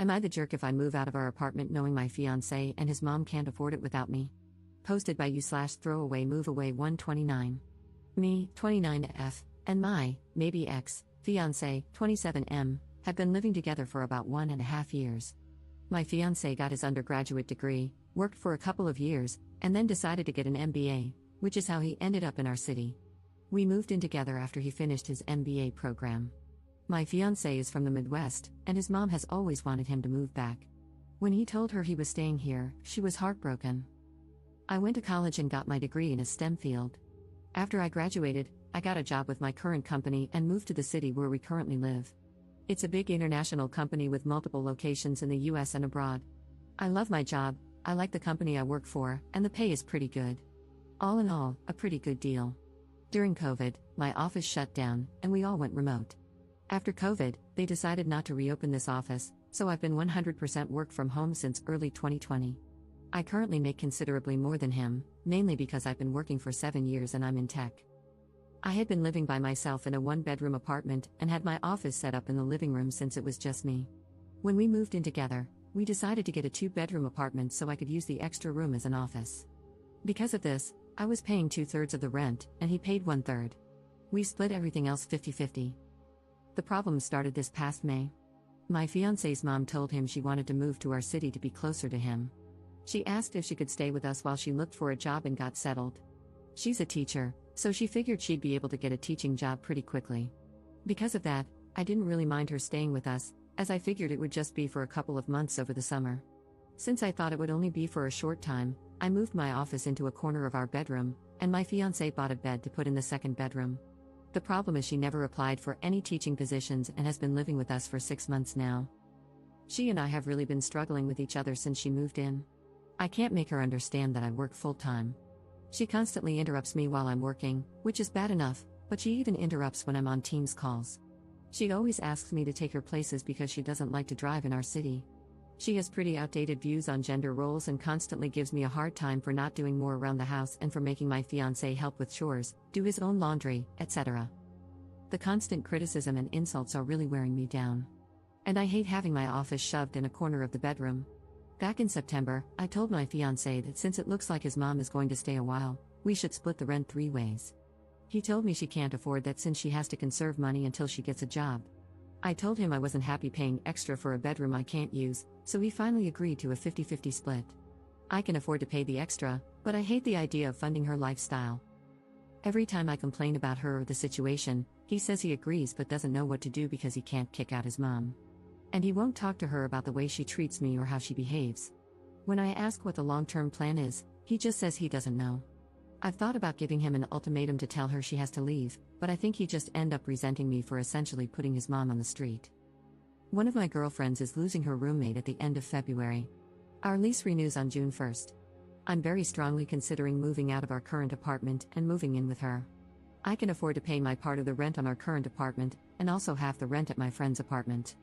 Am I the jerk if I move out of our apartment knowing my fiancé and his mom can't afford it without me? Posted by you/throwaway move away 129. Me, 29F, and my, maybe ex, fiancé, 27M, have been living together for about 1.5 years. My fiancé got his undergraduate degree, worked for a couple of years, and then decided to get an MBA, which is how he ended up in our city. We moved in together after he finished his MBA program. My fiancé is from the Midwest, and his mom has always wanted him to move back. When he told her he was staying here, she was heartbroken. I went to college and got my degree in a STEM field. After I graduated, I got a job with my current company and moved to the city where we currently live. It's a big international company with multiple locations in the US and abroad. I love my job, I like the company I work for, and the pay is pretty good. All in all, a pretty good deal. During COVID, my office shut down, and we all went remote. After COVID, they decided not to reopen this office, so I've been 100% work from home since early 2020. I currently make considerably more than him, mainly because I've been working for 7 years and I'm in tech. I had been living by myself in a 1-bedroom apartment and had my office set up in the living room since it was just me. When we moved in together, we decided to get a 2-bedroom apartment so I could use the extra room as an office. Because of this, I was paying 2/3 of the rent, and he paid 1/3. We split everything else 50-50. The problem started this past May. My fiancé's mom told him she wanted to move to our city to be closer to him. She asked if she could stay with us while she looked for a job and got settled. She's a teacher, so she figured she'd be able to get a teaching job pretty quickly. Because of that, I didn't really mind her staying with us, as I figured it would just be for a couple of months over the summer. Since I thought it would only be for a short time, I moved my office into a corner of our bedroom, and my fiancé bought a bed to put in the second bedroom. The problem is she never applied for any teaching positions and has been living with us for 6 months now. She and I have really been struggling with each other since she moved in. I can't make her understand that I work full-time. She constantly interrupts me while I'm working, which is bad enough, but she even interrupts when I'm on Teams calls. She always asks me to take her places because she doesn't like to drive in our city. She has pretty outdated views on gender roles and constantly gives me a hard time for not doing more around the house and for making my fiancé help with chores, do his own laundry, etc. The constant criticism and insults are really wearing me down. And I hate having my office shoved in a corner of the bedroom. Back in September, I told my fiancé that since it looks like his mom is going to stay a while, we should split the rent 3 ways. He told me she can't afford that since she has to conserve money until she gets a job. I told him I wasn't happy paying extra for a bedroom I can't use, so he finally agreed to a 50-50 split. I can afford to pay the extra, but I hate the idea of funding her lifestyle. Every time I complain about her or the situation, he says he agrees but doesn't know what to do because he can't kick out his mom. And he won't talk to her about the way she treats me or how she behaves. When I ask what the long-term plan is, he just says he doesn't know. I've thought about giving him an ultimatum to tell her she has to leave, but I think he'd just end up resenting me for essentially putting his mom on the street. One of my girlfriends is losing her roommate at the end of February. Our lease renews on June 1st. I'm very strongly considering moving out of our current apartment and moving in with her. I can afford to pay my part of the rent on our current apartment, and also half the rent at my friend's apartment.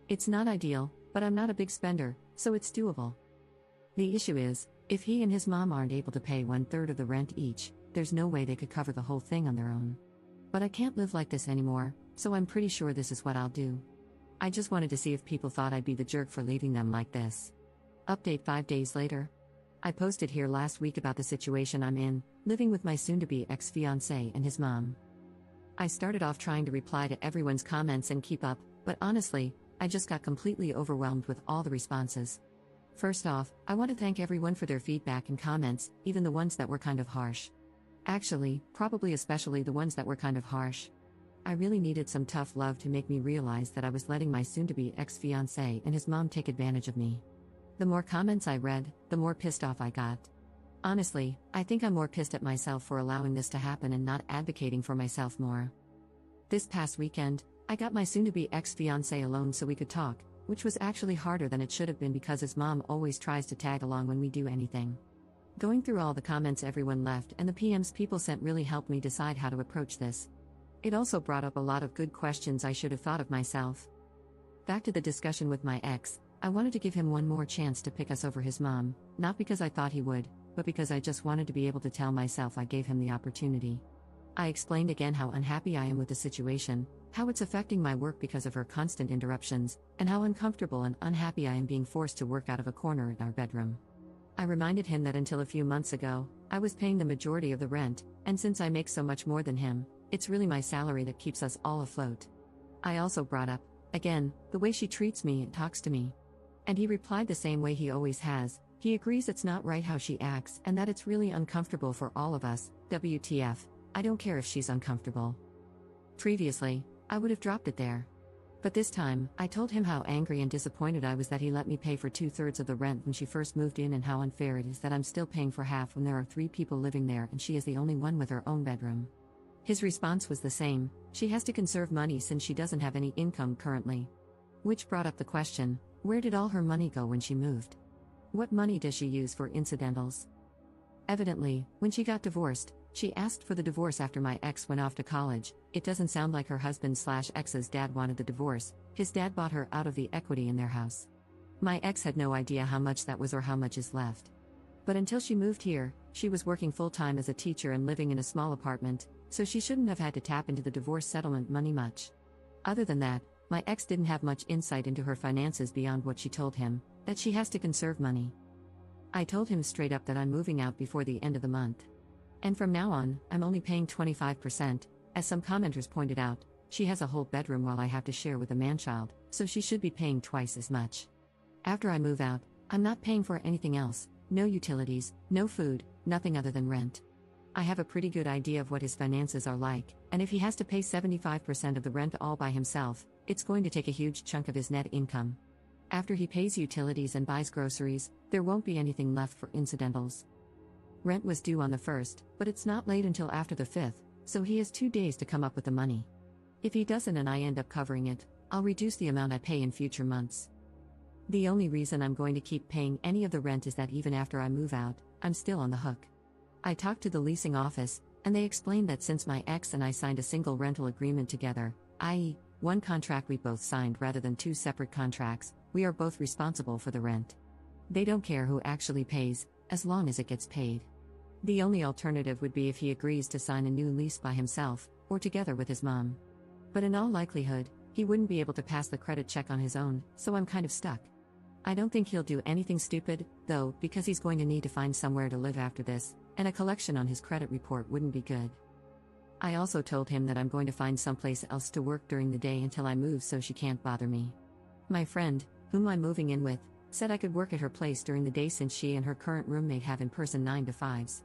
It's not ideal, but I'm not a big spender, so it's doable. The issue is, if he and his mom aren't able to pay 1/3 of the rent each, there's no way they could cover the whole thing on their own. But I can't live like this anymore, so I'm pretty sure this is what I'll do. I just wanted to see if people thought I'd be the jerk for leaving them like this. Update 5 days later. I posted here last week about the situation I'm in, living with my soon-to-be ex-fiancé and his mom. I started off trying to reply to everyone's comments and keep up, but honestly, I just got completely overwhelmed with all the responses. First off, I want to thank everyone for their feedback and comments, even the ones that were kind of harsh. Actually, probably especially the ones that were kind of harsh. I really needed some tough love to make me realize that I was letting my soon-to-be ex-fiancé and his mom take advantage of me. The more comments I read, the more pissed off I got. Honestly, I think I'm more pissed at myself for allowing this to happen and not advocating for myself more. This past weekend, I got my soon-to-be ex-fiancé alone so we could talk, which was actually harder than it should have been because his mom always tries to tag along when we do anything. Going through all the comments everyone left and the PMs people sent really helped me decide how to approach this. It also brought up a lot of good questions I should have thought of myself. Back to the discussion with my ex, I wanted to give him one more chance to pick us over his mom, not because I thought he would, but because I just wanted to be able to tell myself I gave him the opportunity. I explained again how unhappy I am with the situation, how it's affecting my work because of her constant interruptions, and how uncomfortable and unhappy I am being forced to work out of a corner in our bedroom. I reminded him that until a few months ago, I was paying the majority of the rent, and since I make so much more than him, it's really my salary that keeps us all afloat. I also brought up, again, the way she treats me and talks to me. And he replied the same way he always has. He agrees it's not right how she acts and that it's really uncomfortable for all of us. WTF, I don't care if she's uncomfortable. Previously, I would have dropped it there. But this time, I told him how angry and disappointed I was that he let me pay for 2/3 of the rent when she first moved in and how unfair it is that I'm still paying for half when there are 3 people living there and she is the only one with her own bedroom. His response was the same: she has to conserve money since she doesn't have any income currently. Which brought up the question, where did all her money go when she moved? What money does she use for incidentals? Evidently, when she got divorced, she asked for the divorce after my ex went off to college. It doesn't sound like her husband/ex's dad wanted the divorce. His dad bought her out of the equity in their house. My ex had no idea how much that was or how much is left. But until she moved here, she was working full-time as a teacher and living in a small apartment, so she shouldn't have had to tap into the divorce settlement money much. Other than that, my ex didn't have much insight into her finances beyond what she told him, that she has to conserve money. I told him straight up that I'm moving out before the end of the month. And from now on, I'm only paying 25%. As some commenters pointed out, she has a whole bedroom while I have to share with a man-child, so she should be paying twice as much. After I move out, I'm not paying for anything else, no utilities, no food, nothing other than rent. I have a pretty good idea of what his finances are like, and if he has to pay 75% of the rent all by himself, it's going to take a huge chunk of his net income. After he pays utilities and buys groceries, there won't be anything left for incidentals. Rent was due on the 1st, but it's not late until after the 5th, so he has 2 days to come up with the money. If he doesn't and I end up covering it, I'll reduce the amount I pay in future months. The only reason I'm going to keep paying any of the rent is that even after I move out, I'm still on the hook. I talked to the leasing office, and they explained that since my ex and I signed a single rental agreement together, i.e., one contract we both signed rather than 2 separate contracts, we are both responsible for the rent. They don't care who actually pays, as long as it gets paid. The only alternative would be if he agrees to sign a new lease by himself, or together with his mom. But in all likelihood, he wouldn't be able to pass the credit check on his own, so I'm kind of stuck. I don't think he'll do anything stupid, though, because he's going to need to find somewhere to live after this, and a collection on his credit report wouldn't be good. I also told him that I'm going to find someplace else to work during the day until I move so she can't bother me. My friend, whom I'm moving in with, said I could work at her place during the day since she and her current roommate have in-person 9 to 5s.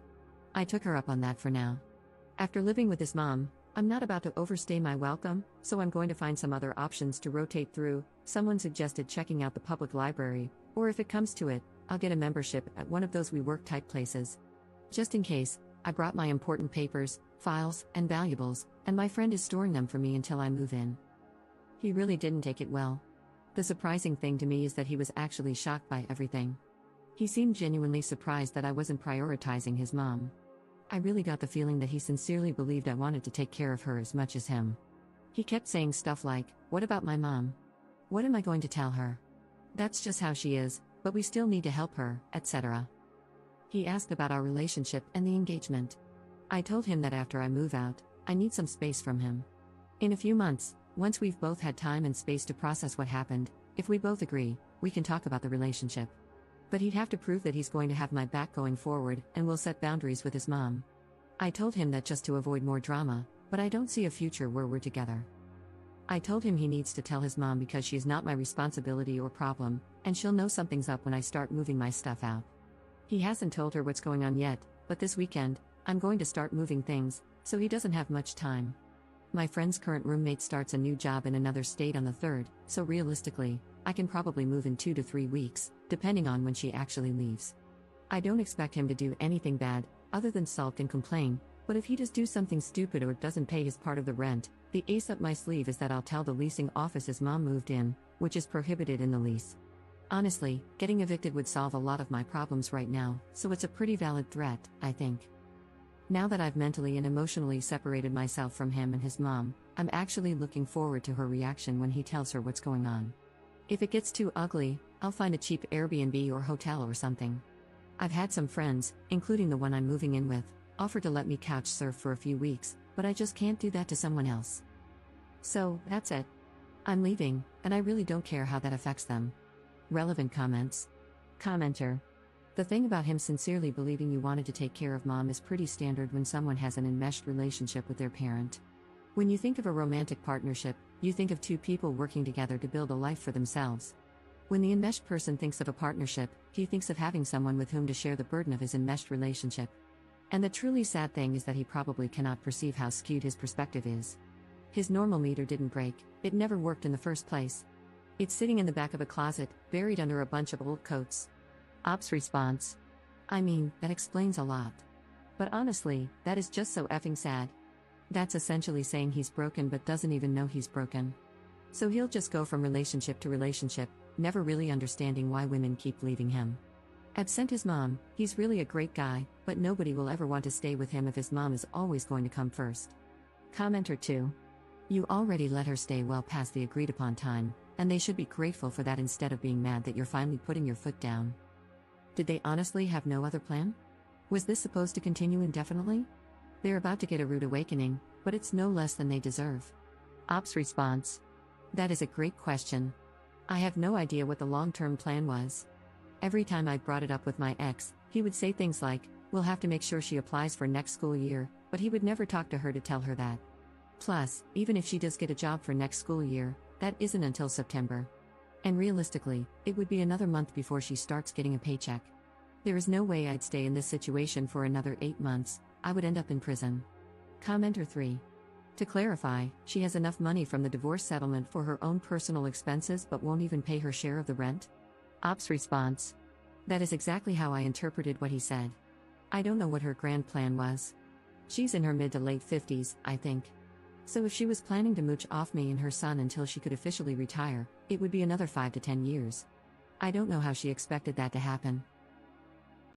I took her up on that for now. After living with his mom, I'm not about to overstay my welcome, so I'm going to find some other options to rotate through. Someone suggested checking out the public library, or if it comes to it, I'll get a membership at one of those WeWork type places. Just in case, I brought my important papers, files, and valuables, and my friend is storing them for me until I move in. He really didn't take it well. The surprising thing to me is that he was actually shocked by everything. He seemed genuinely surprised that I wasn't prioritizing his mom. I really got the feeling that he sincerely believed I wanted to take care of her as much as him. He kept saying stuff like, "What about my mom? What am I going to tell her? That's just how she is, but we still need to help her," etc. He asked about our relationship and the engagement. I told him that after I move out, I need some space from him. In a few months, once we've both had time and space to process what happened, if we both agree, we can talk about the relationship. But he'd have to prove that he's going to have my back going forward and will set boundaries with his mom. I told him that just to avoid more drama, but I don't see a future where we're together. I told him he needs to tell his mom because she's not my responsibility or problem, and she'll know something's up when I start moving my stuff out. He hasn't told her what's going on yet, but this weekend, I'm going to start moving things, so he doesn't have much time. My friend's current roommate starts a new job in another state on the 3rd, so realistically, I can probably move in 2 to 3 weeks, depending on when she actually leaves. I don't expect him to do anything bad, other than sulk and complain, but if he does do something stupid or doesn't pay his part of the rent, the ace up my sleeve is that I'll tell the leasing office his mom moved in, which is prohibited in the lease. Honestly, getting evicted would solve a lot of my problems right now, so it's a pretty valid threat, I think. Now that I've mentally and emotionally separated myself from him and his mom, I'm actually looking forward to her reaction when he tells her what's going on. If it gets too ugly, I'll find a cheap Airbnb or hotel or something. I've had some friends, including the one I'm moving in with, offer to let me couch surf for a few weeks, but I just can't do that to someone else. So, that's it. I'm leaving, and I really don't care how that affects them. Relevant comments. Commenter. The thing about him sincerely believing you wanted to take care of mom is pretty standard when someone has an enmeshed relationship with their parent. When you think of a romantic partnership, you think of two people working together to build a life for themselves. When the enmeshed person thinks of a partnership, he thinks of having someone with whom to share the burden of his enmeshed relationship. And the truly sad thing is that he probably cannot perceive how skewed his perspective is. His normal meter didn't break, it never worked in the first place. It's sitting in the back of a closet, buried under a bunch of old coats. Ops response. I mean, that explains a lot. But honestly, that is just so effing sad. That's essentially saying he's broken but doesn't even know he's broken. So he'll just go from relationship to relationship, never really understanding why women keep leaving him. Absent his mom, he's really a great guy, but nobody will ever want to stay with him if his mom is always going to come first. Commenter 2. You already let her stay well past the agreed upon time, and they should be grateful for that instead of being mad that you're finally putting your foot down. Did they honestly have no other plan? Was this supposed to continue indefinitely? They're about to get a rude awakening, but it's no less than they deserve. Ops response. That is a great question. I have no idea what the long-term plan was. Every time I brought it up with my ex, he would say things like, we'll have to make sure she applies for next school year, but he would never talk to her to tell her that. Plus, even if she does get a job for next school year, that isn't until September. And realistically, it would be another month before she starts getting a paycheck. There is no way I'd stay in this situation for another 8 months, I would end up in prison. Commenter 3. To clarify, she has enough money from the divorce settlement for her own personal expenses but won't even pay her share of the rent? Ops response. That is exactly how I interpreted what he said. I don't know what her grand plan was. She's in her mid to late 50s, I think. So if she was planning to mooch off me and her son until she could officially retire, it would be another 5 to 10 years. I don't know how she expected that to happen.